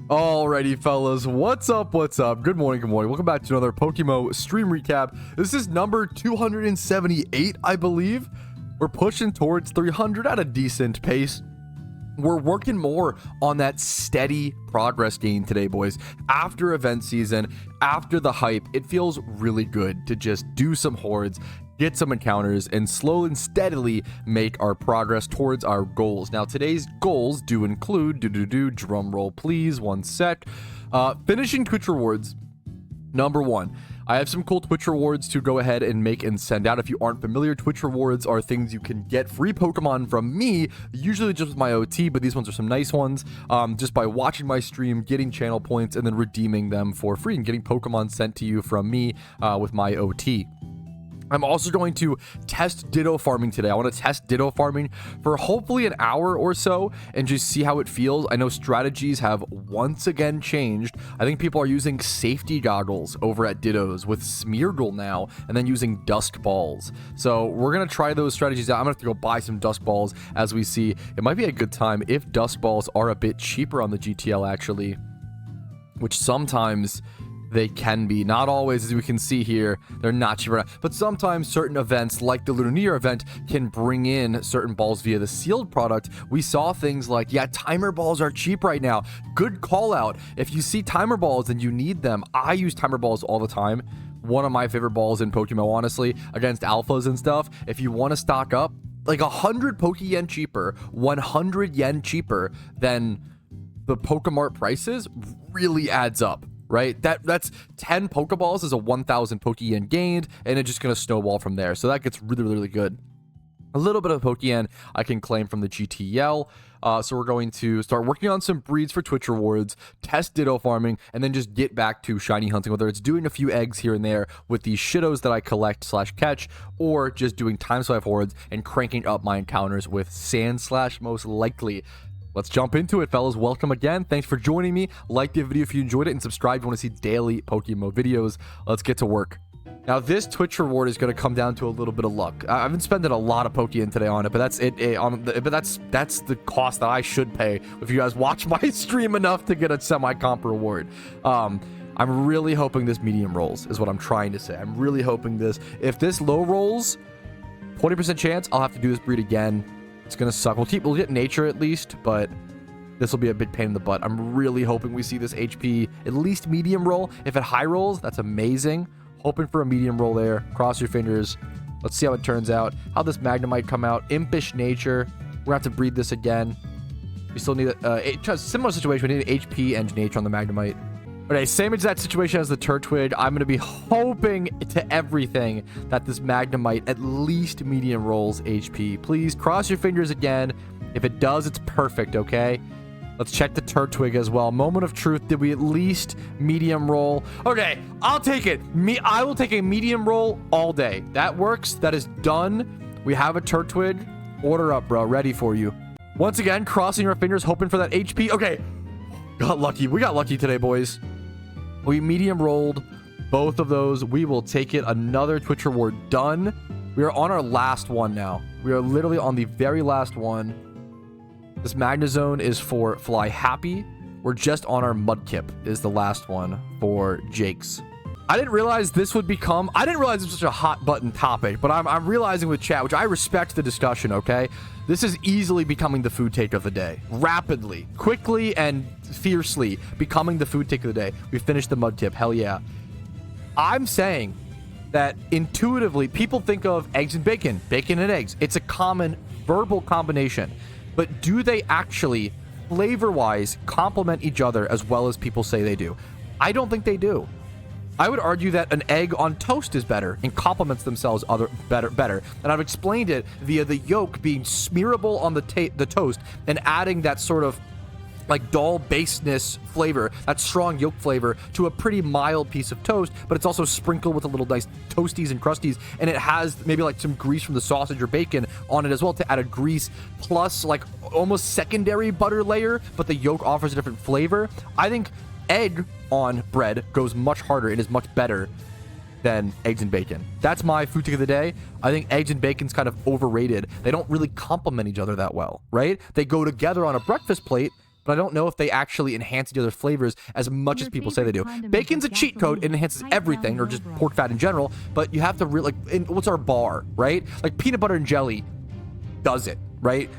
Alrighty, fellas, what's up? Good morning. Welcome back to another PokeMMO stream recap. This is number 278, I believe. We're pushing towards 300 at a decent pace. We're working more on that steady progress gain today, boys. After event season, after the hype, it feels really good to just do some hordes, get some encounters, and slowly and steadily make our progress towards our goals. Now, today's goals do include, drum roll please, one sec, finishing Twitch rewards. Number one, I have some cool Twitch rewards to go ahead and make and send out. If you aren't familiar, Twitch rewards are things you can get free Pokemon from me, usually just with my OT, but these ones are some nice ones, just by watching my stream, getting channel points, and then redeeming them for free and getting Pokemon sent to you from me with my OT. I'm also going to test Ditto farming today. I want to test Ditto farming for hopefully an hour or so and just see how it feels. I know strategies have once again changed. I think people are using safety goggles over at Dittos with Smeargle now and then using Dusk Balls. So we're going to try those strategies out. I'm going to have to go buy some Dusk Balls as we see. It might be a good time if Dusk Balls are a bit cheaper on the GTL actually, which sometimes they can be. Not always, as we can see here, they're not cheaper, but sometimes certain events like the Lunar New Year event can bring in certain balls via the sealed product. We saw things like, yeah, timer balls are cheap right now. Good call out. If you see timer balls and you need them, I use timer balls all the time. One of my favorite balls in PokeMMO, honestly, against alphas and stuff. If you want to stock up, like 100 Pokeyen cheaper, 100 yen cheaper than the Pokemart prices really adds up. Right, that's 10 Pokeballs is a 1,000 Pokeyen gained, and it's just gonna snowball from there. So that gets really good. A little bit of Pokeyen I can claim from the GTL. So we're going to start working on some breeds for Twitch rewards, test Ditto farming, and then just get back to shiny hunting, whether it's doing a few eggs here and there with these shittos that I collect / catch, or just doing time swipe hordes and cranking up my encounters with sand / most likely. Let's jump into it, fellas. Welcome again. Thanks for joining me. Like the video if you enjoyed it, and subscribe if you want to see daily PokeMMO videos. Let's get to work. Now, this Twitch reward is going to come down to a little bit of luck. I've been spending a lot of Pokeyen today on it, but that's that's the cost that I should pay if you guys watch my stream enough to get a semi-comp reward. I'm really hoping this medium rolls, is what I'm trying to say. I'm really hoping this. If this low rolls, 20% chance I'll have to do this breed again. It's gonna suck. We'll get nature at least, but this will be a big pain in the butt. I'm really hoping we see this HP at least medium roll. If it high rolls, that's amazing. Hoping for a medium roll there. Cross your fingers. Let's see how it turns out. How this Magnemite come out. Impish nature. We're gonna have to breed this again. We still need a similar situation. We need an HP and nature on the Magnemite. Okay, same exact situation as the Turtwig. I'm going to be hoping to everything that this Magnemite at least medium rolls HP. Please cross your fingers again. If it does, it's perfect, okay? Let's check the Turtwig as well. Moment of truth. Did we at least medium roll? Okay, I'll take it. I will take a medium roll all day. That works. That is done. We have a Turtwig. Order up, bro. Ready for you. Once again, crossing our fingers, hoping for that HP. Okay, got lucky. We got lucky today, boys. We medium rolled both of those. We will take it. Another Twitch reward done. We are on our last one now. We are literally on the very last one. This Magnezone is for Fly Happy. We're just on our Mudkip is the last one for Jake's. I didn't realize this would become... I didn't realize this was such a hot button topic, but I'm realizing with chat, which I respect the discussion, okay? This is easily becoming the food take of the day. Rapidly, quickly, and fiercely becoming the food take of the day. We finished the Mudkip. Hell yeah. I'm saying that intuitively, people think of eggs and bacon. Bacon and eggs. It's a common verbal combination. But do they actually, flavor-wise, complement each other as well as people say they do? I don't think they do. I would argue that an egg on toast is better and complements themselves better. And I've explained it via the yolk being smearable on the toast and adding that sort of like dull baseness flavor, that strong yolk flavor to a pretty mild piece of toast, but it's also sprinkled with a little nice toasties and crusties, and it has maybe like some grease from the sausage or bacon on it as well to add a grease plus like almost secondary butter layer, but the yolk offers a different flavor. I think egg on bread goes much harder and is much better than eggs and bacon. That's my food take of the day. I think eggs and bacon's kind of overrated. They don't really complement each other that well, right? They go together on a breakfast plate, but I don't know if they actually enhance the other flavors as much as people say they do. Bacon's a cheat code. It enhances everything, or just pork fat in general, but you have to really, like, what's our bar, right? Like, peanut butter and jelly does it, right?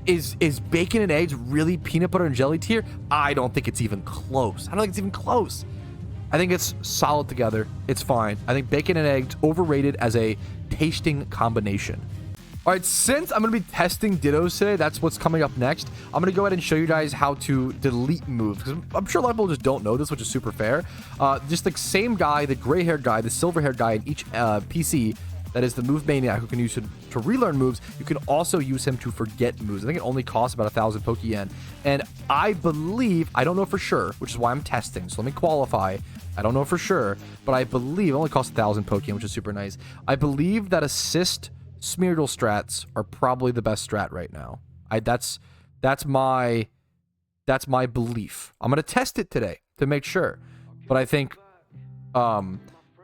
Is bacon and eggs really peanut butter and jelly tier? I don't think it's even close. I don't think it's even close. I think it's solid together. It's fine. I think bacon and eggs overrated as a tasting combination. All right, since I'm going to be testing Dittos today, that's what's coming up next. I'm going to go ahead and show you guys how to delete moves, because I'm sure a lot of people just don't know this, which is super fair. Just the same guy, the gray-haired guy, the silver-haired guy in each PC, that is the move maniac who can use it to relearn moves. You can also use him to forget moves. I think it only costs about 1,000 Pokeyen. And I believe, I don't know for sure, which is why I'm testing. So let me qualify. I don't know for sure, but I believe it only costs 1,000 Pokeyen, which is super nice. I believe that assist Smeargle strats are probably the best strat right now. That's my belief. I'm gonna test it today to make sure, but I think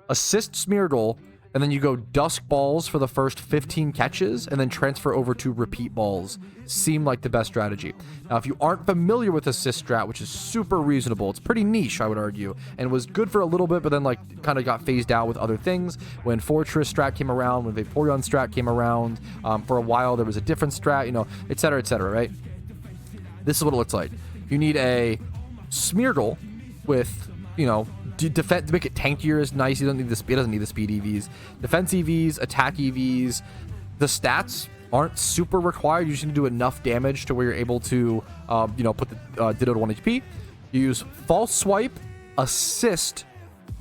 assist Smeargle, and then you go Dusk Balls for the first 15 catches, and then transfer over to Repeat Balls seem like the best strategy. Now, if you aren't familiar with Assist Strat, which is super reasonable, it's pretty niche, I would argue, and was good for a little bit, but then, like, kind of got phased out with other things. When Fortress Strat came around, when Vaporeon Strat came around, for a while there was a different strat, you know, etc., right? This is what it looks like. You need a Smeargle with, you know, defense to make it tankier is nice. It doesn't need the speed EVs. Defense EVs, attack EVs. The stats aren't super required. You just need to do enough damage to where you're able to, you know, put the Ditto to 1 HP. You use False Swipe, Assist,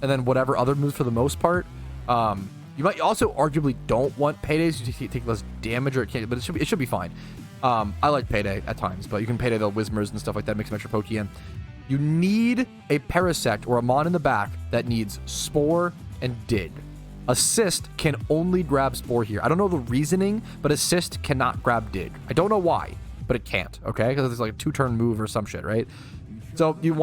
and then whatever other moves for the most part. You might also arguably don't want Paydays. You take less damage, or it can't, but it should be fine. I like Payday at times, but you can Payday the Whismers and stuff like that, make some extra Pokeyen. You need a Parasect or a Mon in the back that needs Spore and Dig. Assist can only grab Spore here. I don't know the reasoning, but Assist cannot grab Dig. I don't know why, but it can't, okay? Because it's like a 2-turn move or some shit, right? So you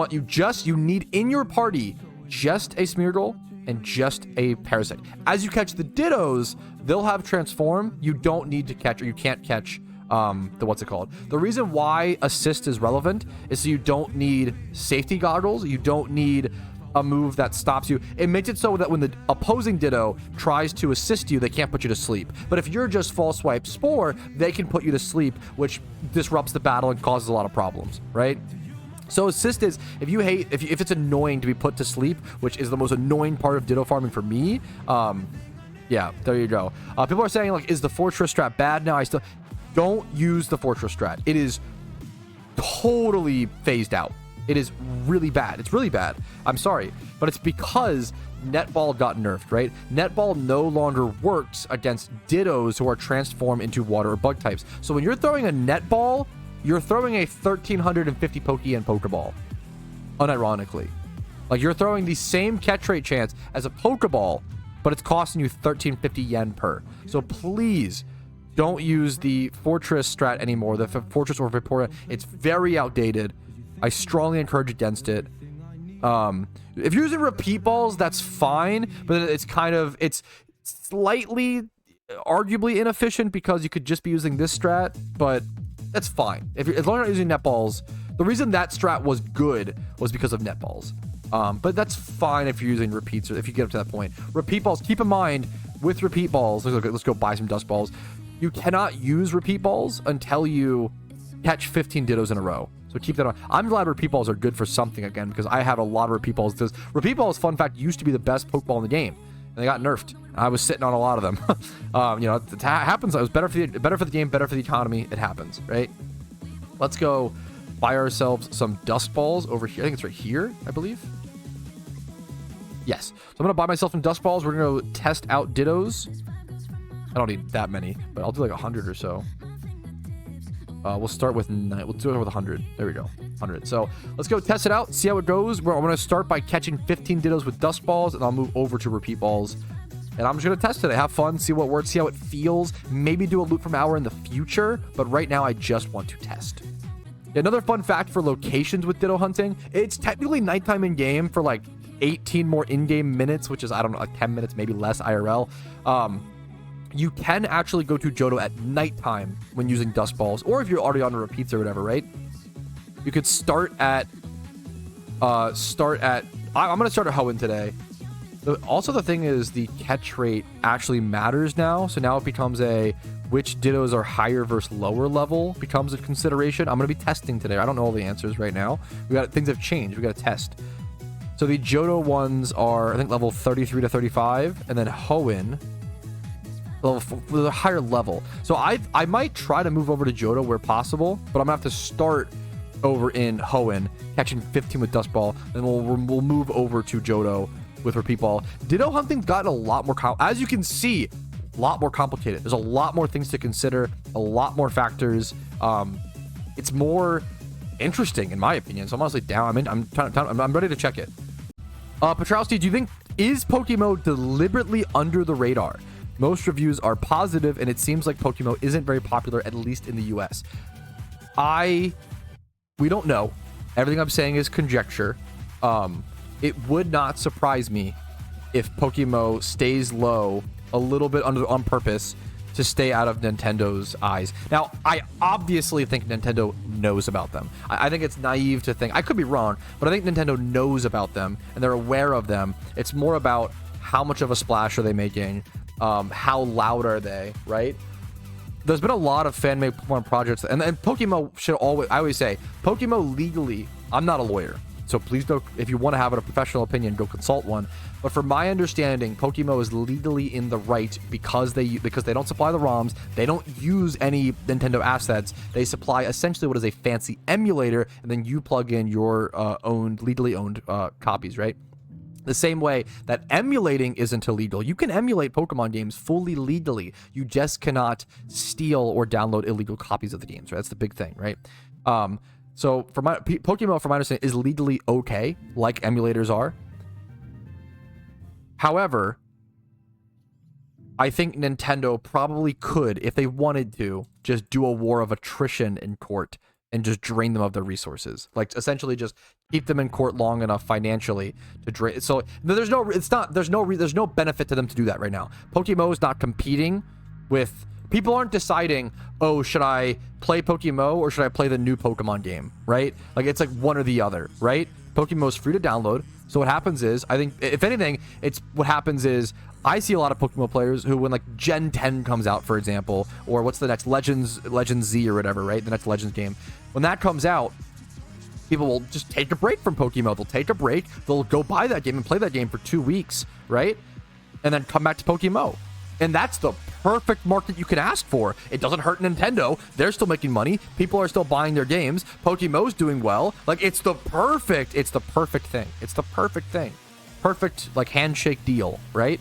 need in your party just a Smeargle and just a Parasect. As you catch the Dittos, they'll have Transform. You don't need to catch, or you can't catch the reason why assist is relevant is so you don't need safety goggles. You don't need a move that stops you. It makes it so that when the opposing Ditto tries to assist you, they can't put you to sleep. But if you're just False Swipe Spore, they can put you to sleep, which disrupts the battle and causes a lot of problems, right? So assist is, if it's annoying to be put to sleep, which is the most annoying part of Ditto farming for me, yeah, there you go. People are saying, like, is the Fortress strat bad now? Don't use the Fortress strat. It is totally phased out. It is really bad. It's really bad. I'm sorry. But it's because Netball got nerfed, right? Netball no longer works against Dittos who are transformed into water or bug types. So when you're throwing a Netball, you're throwing a 1,350 Pokeyen Pokeball. Unironically. Like, you're throwing the same catch rate chance as a Pokeball, but it's costing you 1,350 yen per. So please, don't use the Fortress strat anymore, the Fortress or Vaporeon. It's very outdated. I strongly encourage against it. If you're using Repeat Balls, that's fine, but it's slightly, arguably inefficient because you could just be using this strat, but that's fine. As long as you're not using Netballs, the reason that strat was good was because of Netballs. But that's fine if you're using Repeats, or if you get up to that point. Repeat Balls, keep in mind, with Repeat Balls, let's go buy some Dust Balls. You cannot use Repeat Balls until you catch 15 Dittos in a row. So keep that on. I'm glad Repeat Balls are good for something again, because I have a lot of Repeat Balls. Because Repeat Balls, fun fact, used to be the best Pokeball in the game, and they got nerfed. I was sitting on a lot of them. You know, it happens. It was better for the game, better for the economy. It happens, right? Let's go buy ourselves some Dust Balls over here. I think it's right here, I believe. Yes. So I'm gonna buy myself some Dust Balls. We're gonna go test out Dittos. I don't need that many, but I'll do like 100 or so. We'll start with 100. There we go, 100. So let's go test it out, see how it goes. I'm going to start by catching 15 Dittos with Dust Balls, and I'll move over to Repeat Balls. And I'm just going to test it, have fun, see what works, see how it feels. Maybe do a loot from hour in the future, but right now I just want to test. Another fun fact for locations with Ditto hunting, it's technically nighttime in game for like 18 more in-game minutes, which is, I don't know, like 10 minutes, maybe less IRL. You can actually go to Johto at nighttime when using Dust Balls, or if you're already on the Repeats or whatever, right? You could start at I'm gonna start at Hoenn today. Also, the thing is, the catch rate actually matters now. So now it becomes which Dittos are higher versus lower level becomes a consideration. I'm going to be testing today. I don't know all the answers right now. Things have changed. We got to test. So the Johto ones are, I think, level 33 to 35. And then Hoenn, with a higher level. So I might try to move over to Johto where possible, but I'm going to have to start over in Hoenn, catching 15 with Dust Ball. Then we'll move over to Johto with Repeat Ball. Ditto hunting's gotten a lot more, as you can see, a lot more complicated. There's a lot more things to consider, a lot more factors. It's more interesting in my opinion. So I'm honestly down. I'm ready to check it. Patrouski, do you think is PokeMMO deliberately under the radar? Most reviews are positive, and it seems like PokeMMO isn't very popular, at least in the US. We don't know. Everything I'm saying is conjecture. It would not surprise me if PokeMMO stays low a little bit on purpose to stay out of Nintendo's eyes. Now, I obviously think Nintendo knows about them. I think it's naive to think, I could be wrong, but I think Nintendo knows about them and they're aware of them. It's more about how much of a splash are they making, how loud are they, right? There's been a lot of fan-made Pokemon projects, and PokeMMO should always, I always say, PokeMMO legally, I'm not a lawyer, so please don't, if you want to have a professional opinion, go consult one. But from my understanding, PokeMMO is legally in the right because they don't supply the ROMs, they don't use any Nintendo assets, they supply essentially what is a fancy emulator, and then you plug in your legally owned copies, right? The same way that emulating isn't illegal. You can emulate Pokemon games fully legally. You just cannot steal or download illegal copies of the games, right? That's the big thing, right? So for PokeMMO, from my understanding, is legally okay, like emulators are. However, I think Nintendo probably could, if they wanted to, just do a war of attrition in court and just drain them of their resources. Like, essentially just keep them in court long enough financially to drain. So there's no benefit to them to do that right now. PokeMMO is not competing with, people aren't deciding, oh, should I play PokeMMO or should I play the new Pokemon game, right? Like, it's like one or the other, right? PokeMMO is free to download. So what happens is, I think, if anything, what happens is, I see a lot of PokeMMO players who, when like Gen 10 comes out, for example, or what's the next Legends Z or whatever, right? The next Legends game. When that comes out, people will just take a break from PokeMMO. They'll take a break. They'll go buy that game and play that game for 2 weeks, right? And then come back to PokeMMO. And that's the perfect market you can ask for. It doesn't hurt Nintendo. They're still making money. People are still buying their games. PokeMMO's doing well. Like, it's the perfect thing. It's the perfect thing. Perfect, like, handshake deal, right?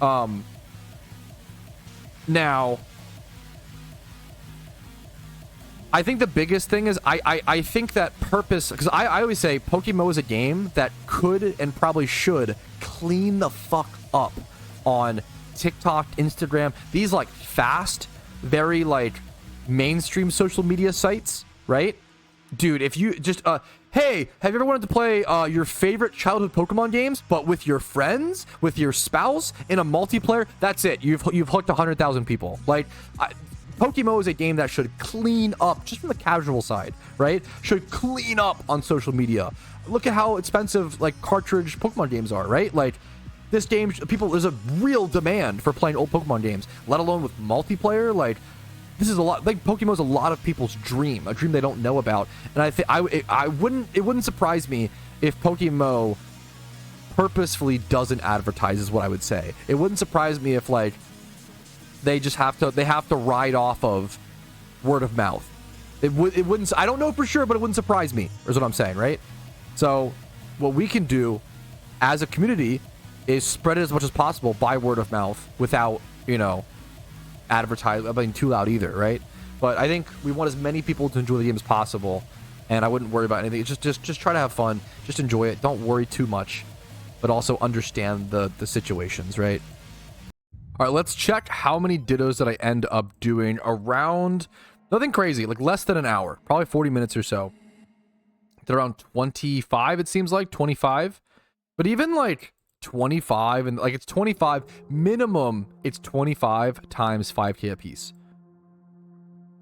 Now, I think the biggest thing is I think that purpose, because I always say PokeMMO is a game that could and probably should clean the fuck up on TikTok, Instagram, these like fast, very like mainstream social media sites, right? Dude, if you just hey, have you ever wanted to play your favorite childhood Pokemon games, but with your friends, with your spouse, in a multiplayer? That's it. You've hooked 100,000 people. Like, PokeMMO is a game that should clean up, just from the casual side, right? Should clean up on social media. Look at how expensive like cartridge Pokemon games are, right? Like, this game, there's a real demand for playing old Pokemon games, let alone with multiplayer. Like, this is a lot, like, PokeMMO is a lot of people's dream, a dream they don't know about. And I think it wouldn't surprise me if PokeMMO purposefully doesn't advertise, is what I would say. It wouldn't surprise me if, like, they have to ride off of word of mouth. It wouldn't, I don't know for sure, but it wouldn't surprise me, is what I'm saying, right? So what we can do as a community is spread it as much as possible by word of mouth without, advertising being too loud either, right? But I think we want as many people to enjoy the game as possible, and I wouldn't worry about anything. It's just try to have fun, just enjoy it. Don't worry too much, but also understand the situations, right? All right, let's check how many Dittos that I end up doing around, nothing crazy, like less than an hour, probably 40 minutes or so. Did around 25, it seems like 25, but even like 25, and like it's 25 minimum, it's 25 times 5k a piece.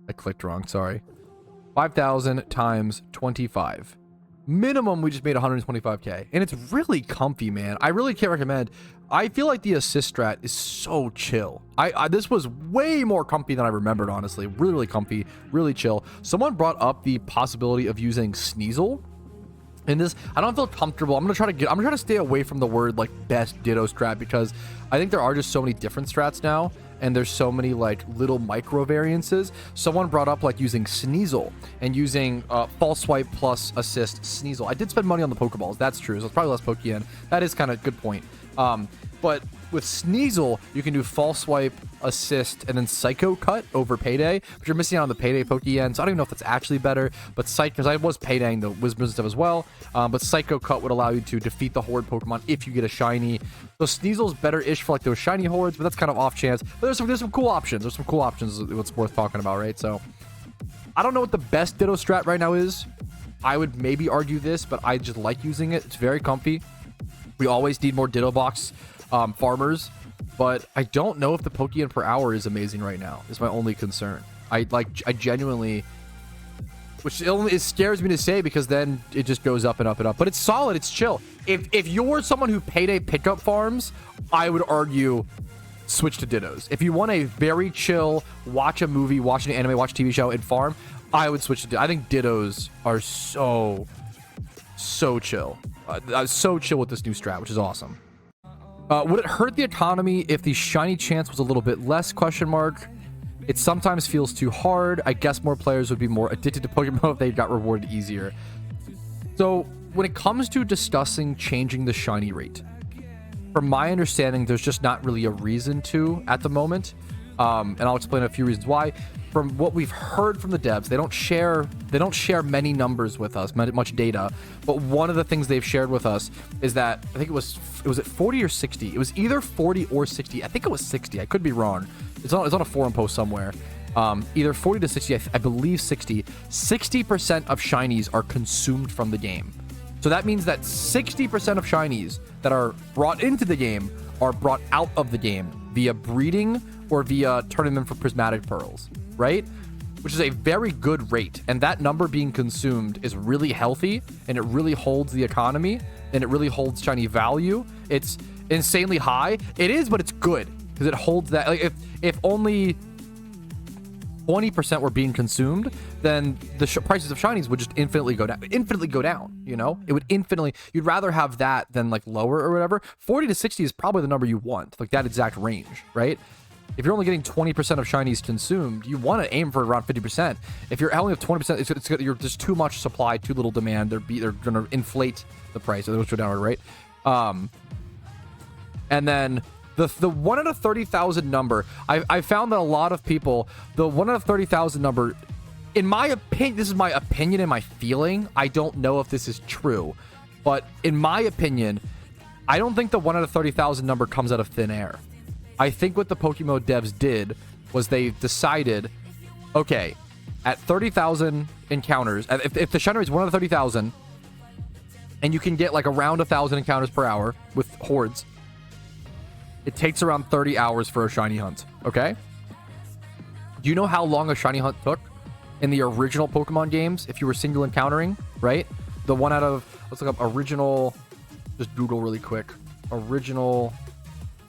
I clicked wrong, sorry. 5,000 times 25. Minimum, we just made 125k. And it's really comfy, man. I really can't recommend. I feel like the assist strat is so chill. This was way more comfy than I remembered, honestly. Really, really comfy, really chill. Someone brought up the possibility of using Sneasel. And this, I don't feel comfortable. I'm gonna try to stay away from the word like best Ditto strat, because I think there are just so many different strats now, and there's so many like little micro variances. Someone brought up like using Sneasel and using false swipe plus assist Sneasel. I did spend money on the Pokeballs, that's true, so it's probably less Pokeyen. That is kind of a good point. But with Sneasel, you can do false swipe, assist, and then Psycho Cut over Payday, but you're missing out on the Payday Pokeyen, so I don't even know if that's actually better. But because I was Paydaying the Wisdom stuff as well, but Psycho Cut would allow you to defeat the Horde Pokemon if you get a shiny. So Sneasel's better-ish for like those shiny hordes, but that's kind of off chance. But there's some cool options. There's some cool options. What's worth talking about, right? So I don't know what the best Ditto strat right now is. I would maybe argue this, but I just like using it. It's very comfy. We always need more Ditto box farmers, but I don't know if the Pokeyen per hour is amazing right now. Is my only concern. I genuinely, which it scares me to say, because then it just goes up and up and up. But it's solid, it's chill. If you're someone who Payday pickup farms, I would argue switch to Dittos. If you want a very chill, watch a movie, watch an anime, watch a TV show, and farm, I would switch to Dittos. I think Dittos are so chill. So chill with this new strat, which is awesome. Would it hurt the economy if the shiny chance was a little bit less? Question mark. It sometimes feels too hard. I guess more players would be more addicted to Pokemon if they got rewarded easier. So when it comes to discussing changing the shiny rate, from my understanding, there's just not really a reason to at the moment. And I'll explain a few reasons why. From what we've heard from the devs, they don't share many numbers with us, much data. But one of the things they've shared with us is that I think it was at 40 or 60. It was either 40 or 60. I think it was 60. I could be wrong. It's on a forum post somewhere. Either 40 to 60. I believe 60. 60% of shinies are consumed from the game. So that means that 60% of shinies that are brought into the game are brought out of the game via breeding or via turning them for prismatic pearls, right? Which is a very good rate. And that number being consumed is really healthy, and it really holds the economy, and it really holds shiny value. It's insanely high. It is, but it's good because it holds that. Like if only 20% were being consumed, then the prices of shinies would just infinitely go down, you know? It would infinitely, you'd rather have that than like lower or whatever. 40 to 60 is probably the number you want, like that exact range, right? If you're only getting 20% of shinies consumed, you want to aim for around 50%. If you're only at 20%, you're just too much supply, too little demand. They're going to inflate the price, or they'll go downward, right? And then the 1 out of 30,000 number, I found that a lot of people, the 1 out of 30,000 number, in my opinion, this is my opinion and my feeling. I don't know if this is true, but in my opinion, I don't think the 1 out of 30,000 number comes out of thin air. I think what the PokeMMO devs did was they decided, okay, at 30,000 encounters, if the shiny rate is 1 out of 30,000, and you can get like around 1,000 encounters per hour with hordes, it takes around 30 hours for a shiny hunt, okay? Do you know how long a shiny hunt took in the original Pokemon games if you were single encountering, right? The 1 out of, let's look up original, just Google really quick, original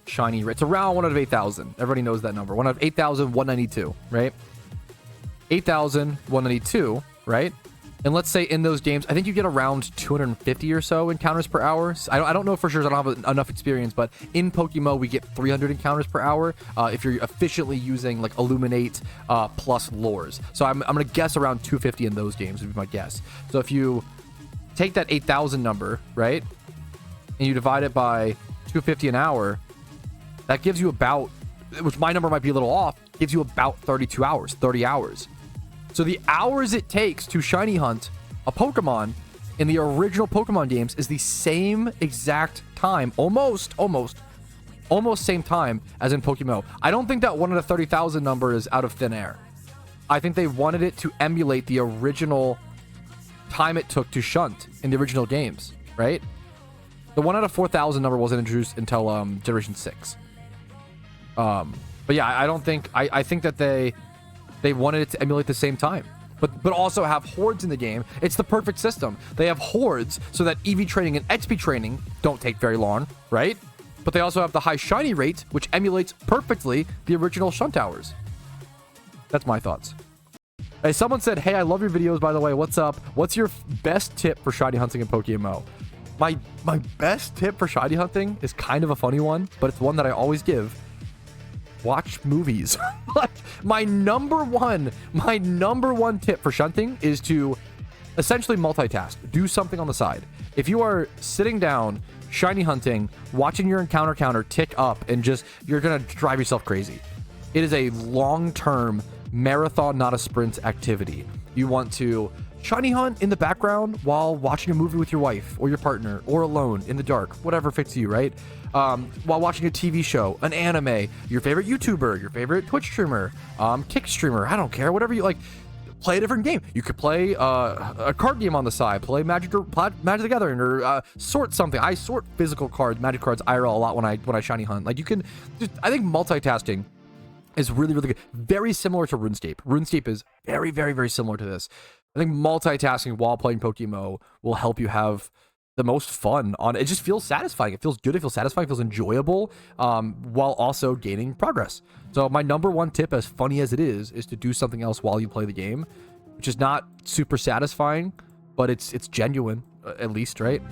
shiny rate. It's around 1 out of 8,000. Everybody knows that number. 1 out of 8,192, right? 8,192, right? And let's say in those games, I think you get around 250 or so encounters per hour. I don't know for sure. I don't have enough experience, but in PokeMMO, we get 300 encounters per hour if you're efficiently using like Illuminate plus lures. So I'm going to guess around 250 in those games would be my guess. So if you take that 8,000 number, right, and you divide it by 250 an hour, that gives you about, which my number might be a little off, gives you about 32 hours, 30 hours. So the hours it takes to shiny hunt a Pokemon in the original Pokemon games is the same exact time, almost same time as in PokeMMO. I don't think that 1 out of 30,000 number is out of thin air. I think they wanted it to emulate the original time it took to shunt in the original games, right? The 1 out of 4,000 number wasn't introduced until Generation 6. But yeah, I don't think, I think that they wanted it to emulate the same time. but also have hordes in the game. It's the perfect system. They have hordes so that EV training and XP training don't take very long, right? But they also have the high shiny rate, which emulates perfectly the original Shunt Hours. That's my thoughts. Hey, someone said, hey, I love your videos, by the way. What's up? What's your best tip for shiny hunting in PokeMMO? My best tip for shiny hunting is kind of a funny one, but it's one that I always give. Watch movies. Like, my number one tip for shunting is to essentially multitask. Do something on the side. If you are sitting down, shiny hunting, watching your encounter counter tick up, and you're gonna drive yourself crazy. It is a long-term marathon, not a sprint activity. You want to shiny hunt in the background while watching a movie with your wife or your partner, or alone in the dark, whatever fits you, right? While watching a TV show, an anime, your favorite YouTuber, your favorite Twitch streamer, Kick streamer, I don't care, whatever you like. Play a different game. You could play a card game on the side, play Magic the Gathering, or sort something. I sort physical cards, Magic cards IRL a lot when I shiny hunt. Like, you can I think multitasking is really, really good. Very similar to RuneScape. RuneScape is very, very, very similar to this. I think multitasking while playing PokeMMO will help you have the most fun on it. Just feels satisfying. It feels good. It feels satisfying. It feels enjoyable, while also gaining progress. So my number one tip, as funny as it is to do something else while you play the game, which is not super satisfying, but it's genuine, at least, right?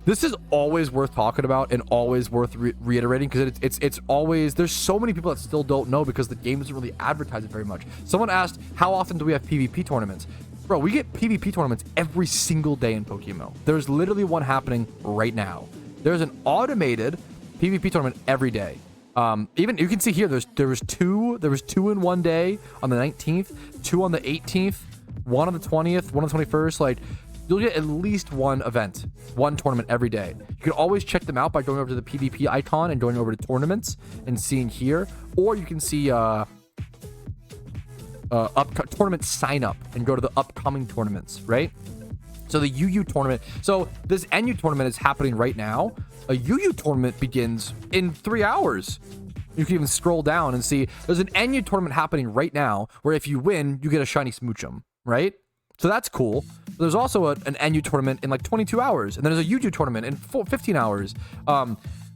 This is always worth talking about and always worth reiterating, because it's always, there's so many people that still don't know because the game doesn't really advertise it very much. Someone asked, how often do we have PvP tournaments? Bro, we get PvP tournaments every single day in PokeMMO. There's literally one happening right now. There's an automated PvP tournament every day. Even you can see here, there was two in one day on the 19th, 2 on the 18th, 1 on the 20th, 1 on the 21st. Like, you'll get at least one event, one tournament every day. You can always check them out by going over to the PvP icon and going over to tournaments and seeing here, or you can see tournament sign up and go to the upcoming tournaments, right? So the UU tournament, so this NU tournament is happening right now. A UU tournament begins in 3 hours. You can even scroll down and see there's an NU tournament happening right now where if you win, you get a shiny Smoochum, right? So that's cool. There's also an NU tournament in like 22 hours, and then there's a UU tournament in 15 hours.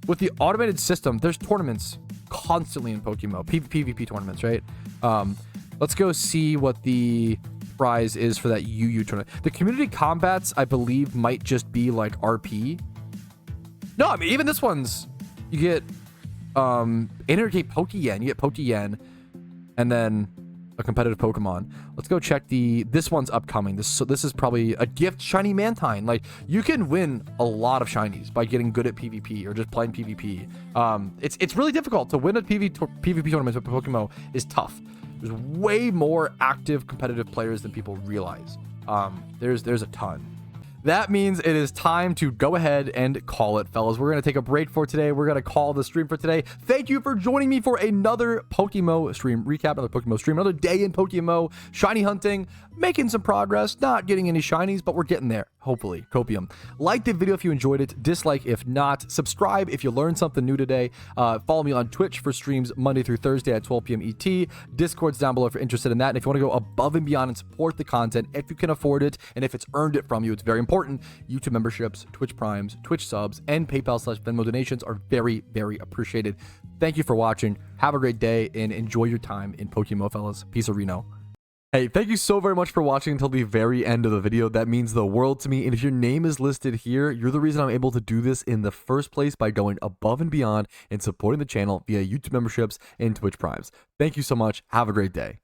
With the automated system, there's tournaments constantly in PokeMMO, PvP tournaments, right? Let's go see what the prize is for that UU tournament. The community combats, I believe, might just be like RP. No, I mean, even this one's, you get integrate Pokeyen. You get Pokeyen and then a competitive Pokemon. Let's go check this one's upcoming. This is probably a gift shiny Mantine. Like, you can win a lot of shinies by getting good at PvP or just playing PvP. It's really difficult to win a PvP tournament with PokeMMO. Is tough. There's way more active competitive players than people realize. There's a ton. That means it is time to go ahead and call it, fellas. We're going to take a break for today. We're going to call the stream for today. Thank you for joining me for another PokeMMO stream recap, another PokeMMO stream, another day in PokeMMO, shiny hunting, making some progress, not getting any shinies, but we're getting there. Hopefully. Copium. Like the video if you enjoyed it. Dislike if not. Subscribe if you learned something new today. Follow me on Twitch for streams Monday through Thursday at 12 p.m. ET. Discord's down below if you're interested in that. And if you want to go above and beyond and support the content, if you can afford it, and if it's earned it from you, it's very important. YouTube memberships, Twitch Primes, Twitch subs, and PayPal/Venmo donations are very, very appreciated. Thank you for watching. Have a great day and enjoy your time in PokeMMO, fellas. Peace of Reno. Hey, thank you so very much for watching until the very end of the video. That means the world to me. And if your name is listed here, you're the reason I'm able to do this in the first place by going above and beyond and supporting the channel via YouTube memberships and Twitch Primes. Thank you so much. Have a great day.